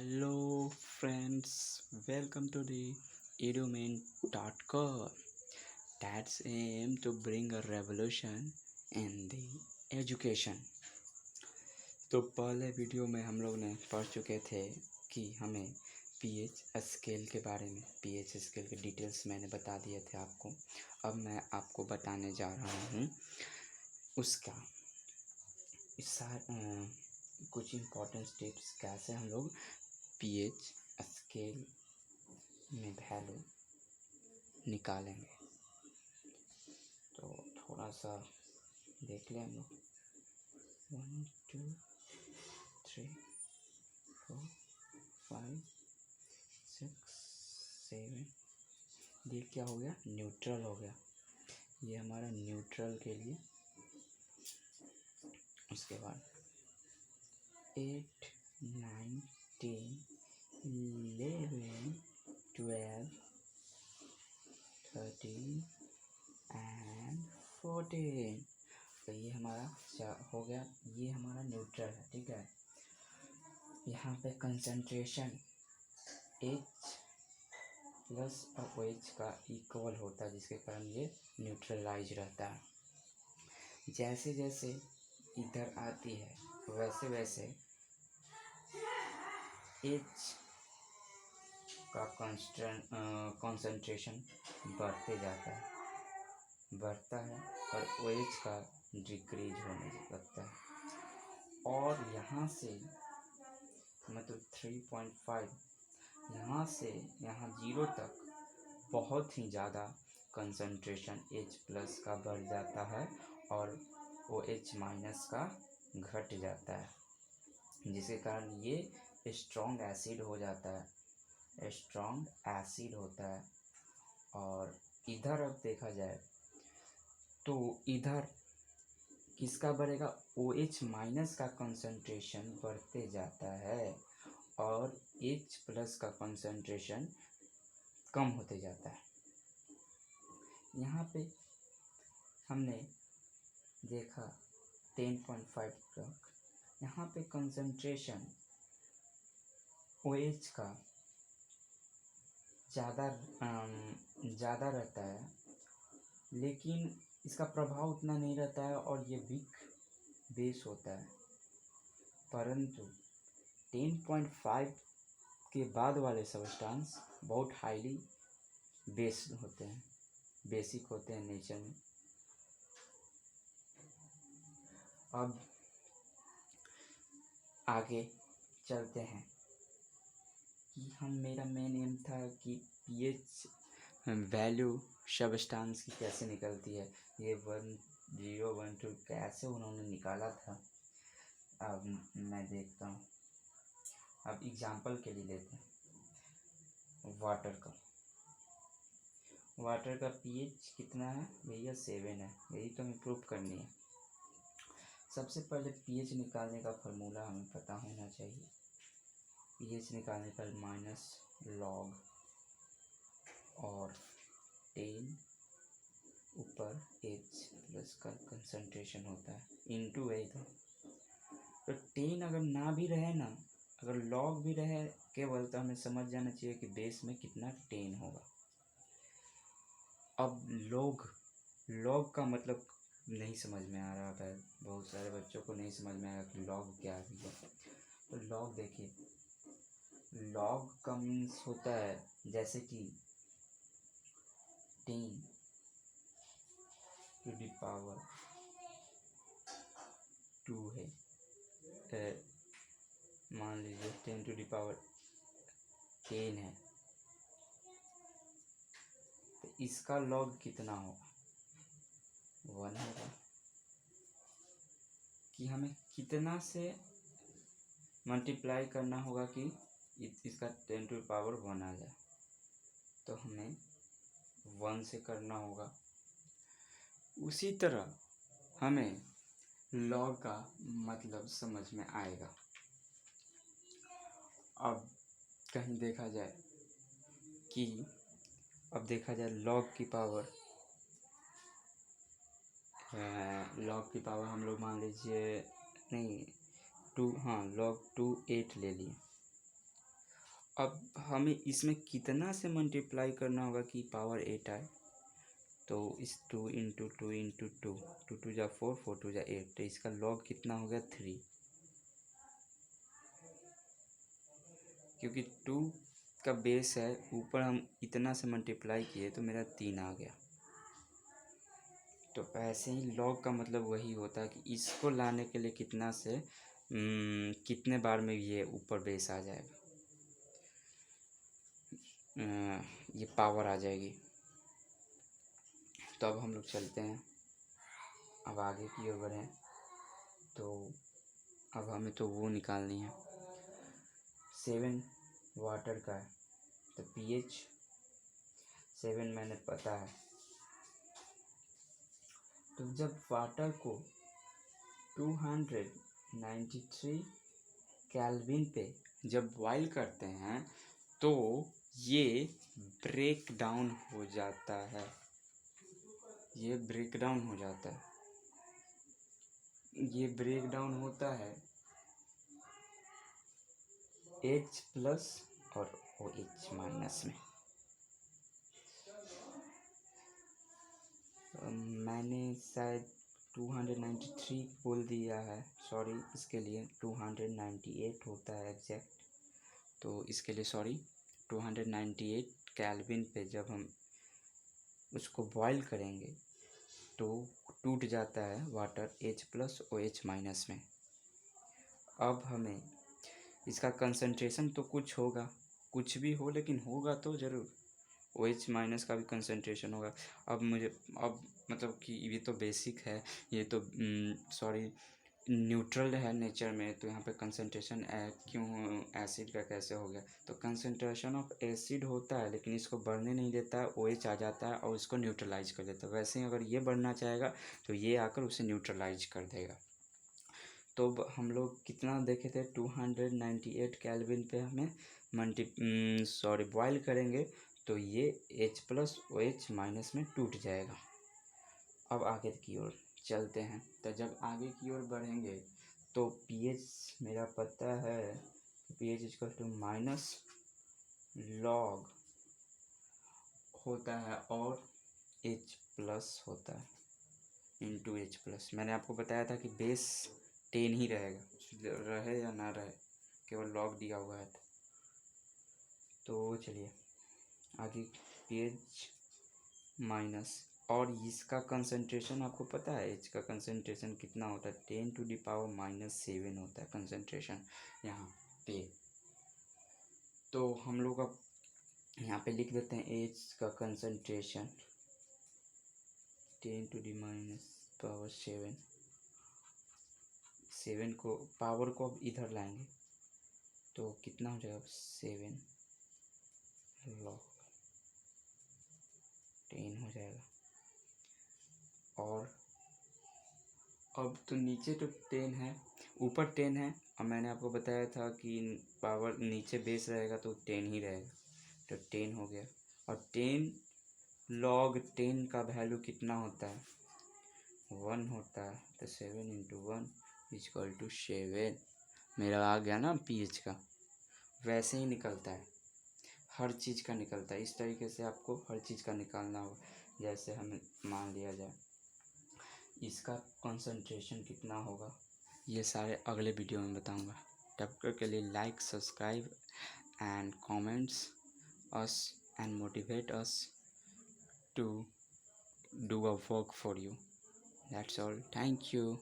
Hello friends, welcome to the edumain.com that's aim to bring a revolution in the education। तो पहले video में हम लोग ने पढ़ चुके थे कि हमें पीएच स्केल के बारे में पीएच स्केल के डिटेल्स मैंने बता दिए थे आपको। अब मैं आपको बताने जा रहा हूँ उसका कुछ इम्पोर्टेंट टिप्स कैसे हम लोग पीएच स्केल में वैल्यू निकालेंगे। तो थोड़ा सा देख लें हम लोग 1 2 3 4 5 6 7 ये क्या हो गया, न्यूट्रल हो गया। ये हमारा न्यूट्रल के लिए। उसके बाद 8 9 10 11 12 13 एंड 14। तो ये हमारा हो गया, ये हमारा न्यूट्रल है। ठीक है, यहाँ पे कंसंट्रेशन H प्लस और OH का इक्वल होता है, जिसके कारण ये न्यूट्रलाइज रहता है। जैसे जैसे इधर आती है वैसे वैसे H का कंसंट्रेशन बढ़ते जाता है और OH का डिक्रीज होने लगता है। और यहाँ से मतलब 3.5 यहाँ से यहाँ 0 तक बहुत ही ज़्यादा कंसंट्रेशन H प्लस का बढ़ जाता है और OH माइनस का घट जाता है, जिसके कारण ये स्ट्रॉन्ग एसिड हो जाता है, स्ट्रॉन्ग एसिड होता है। और इधर अब देखा जाए तो इधर किसका बढ़ेगा, OH माइनस का कंसंट्रेशन बढ़ते जाता है और H प्लस का कंसंट्रेशन कम होते जाता है। यहाँ पे हमने देखा 10.5 तक, यहाँ पे कंसंट्रेशन OH का ज़्यादा रहता है, लेकिन इसका प्रभाव उतना नहीं रहता है और ये वीक बेस होता है। परंतु 10.5 के बाद वाले सब्सटेंस बहुत हाईली बेस्ड होते हैं, बेसिक होते हैं नेचर में। अब आगे चलते हैं कि मेरा मेन एम था कि पीएच वैल्यू सब्सटेंस की कैसे निकलती है, ये 1 0 1 2 कैसे उन्होंने निकाला था। अब मैं देखता हूँ। अब एग्जांपल के लिए लेते हैं वाटर का पीएच कितना है भैया, 7 है। यही तो हमें प्रूफ करनी है। सबसे पहले पीएच निकालने का फार्मूला हमें पता होना चाहिए। पीएच निकालने पर माइनस लॉग और 10 ऊपर H प्लस का कंसंट्रेशन होता है इनटू है इधर। तो 10 अगर ना भी रहे ना, अगर लॉग भी रहे केवल, तो हमें समझ जाना चाहिए कि बेस में कितना 10 होगा। अब लॉग का मतलब नहीं समझ में आ रहा है, बहुत सारे बच्चों को नहीं समझ में आएगा कि लॉग क्या है। तो लॉग देखिए, लॉग का मीन्स होता है जैसे कि 10 टू द पावर 2 है, मान लीजिए 10 टू द पावर 10 है, तो इसका लॉग कितना होगा, 1 होगा। कि हमें कितना से मल्टीप्लाई करना होगा कि इसका 10 टू द पावर 1 आ जाए, तो हमें 1 से करना होगा। उसी तरह हमें लॉग का मतलब समझ में आएगा। अब कहीं देखा जाए कि लॉग की पावर हम लोग मान लीजिए नहीं 2, हाँ लॉग 2 8 ले लिए। अब हमें इसमें कितना से मल्टीप्लाई करना होगा कि पावर 8 आए, तो इस 2 × 2 × 2, 2 × 2 = 4, 4 × 2 = 8, तो इसका लॉग कितना हो गया 3, क्योंकि 2 का बेस है ऊपर, हम इतना से मल्टीप्लाई किए तो मेरा 3 आ गया। तो ऐसे ही लॉग का मतलब वही होता है कि इसको लाने के लिए कितना से कितने बार में ये ऊपर बेस आ जाएगा, ये पावर आ जाएगी। तो अब हम लोग चलते हैं, अब आगे की ओर बढ़ें। तो अब हमें तो वो निकालनी है, 7 वाटर का है, तो pH 7 मैंने पता है। तो जब वाटर को 293 केल्विन पे जब बॉईल करते हैं तो ये ब्रेक डाउन हो जाता है, ये ब्रेक डाउन हो जाता है, ये ब्रेक डाउन होता है H+ और OH- में। मैंने शायद 293 बोल दिया है, सॉरी इसके लिए 298 होता है एग्जैक्ट, तो इसके लिए सॉरी। 298 केल्विन पे जब हम उसको बॉईल करेंगे तो टूट जाता है वाटर H+ OH- में। अब हमें इसका कंसंट्रेशन तो कुछ होगा, कुछ भी हो लेकिन होगा तो ज़रूर, OH- का भी कंसंट्रेशन होगा। अब मतलब कि ये तो बेसिक है, ये तो सॉरी न्यूट्रल है नेचर में, तो यहाँ पे कंसंट्रेशन क्यों एसिड का कैसे हो गया, तो कंसंट्रेशन ऑफ एसिड होता है लेकिन इसको बढ़ने नहीं देता है, OH आ जाता है और इसको न्यूट्रलाइज कर देता है। वैसे ही अगर ये बढ़ना चाहेगा तो ये आकर उसे न्यूट्रलाइज कर देगा। तो हम लोग कितना देखे थे, 298 केल्विन पे हमें बॉयल करेंगे तो ये H+ OH- में टूट जाएगा। अब आगे की ओर चलते हैं, तो जब आगे की ओर बढ़ेंगे तो pH मेरा पता है, pH - लॉग होता है और H+ होता है इंटू H+। मैंने आपको बताया था कि बेस 10 ही रहेगा, रहे या ना रहे, केवल लॉग दिया हुआ है। तो चलिए आगे, pH- और इसका कंसंट्रेशन आपको पता है, H का कंसंट्रेशन कितना होता है, 10⁻⁻7 होता है कंसंट्रेशन यहाँ पे। तो हम लोग अब यहाँ पे लिख देते हैं H का कंसंट्रेशन 10⁻⁷, 7 को पावर को अब इधर लाएंगे तो कितना हो जाएगा, 7 लॉग 10 हो जाएगा। और अब तो नीचे तो 10 है, ऊपर 10 है, और मैंने आपको बताया था कि पावर नीचे बेस रहेगा तो 10 ही रहेगा, तो 10 हो गया। और 10 लॉग 10 का वैल्यू कितना होता है, 1 होता है, तो 7 × 1 = 7। मेरा आ गया ना pH का, वैसे ही निकलता है, हर चीज़ का निकलता है। इस तरीके से आपको हर चीज़ का निकालना होगा। जैसे हमें मान लिया जाए इसका कंसंट्रेशन कितना होगा, ये सारे अगले वीडियो में बताऊंगा। तब तक के लिए like, subscribe and comments us and motivate us to do a work for you. That's all. Thank you.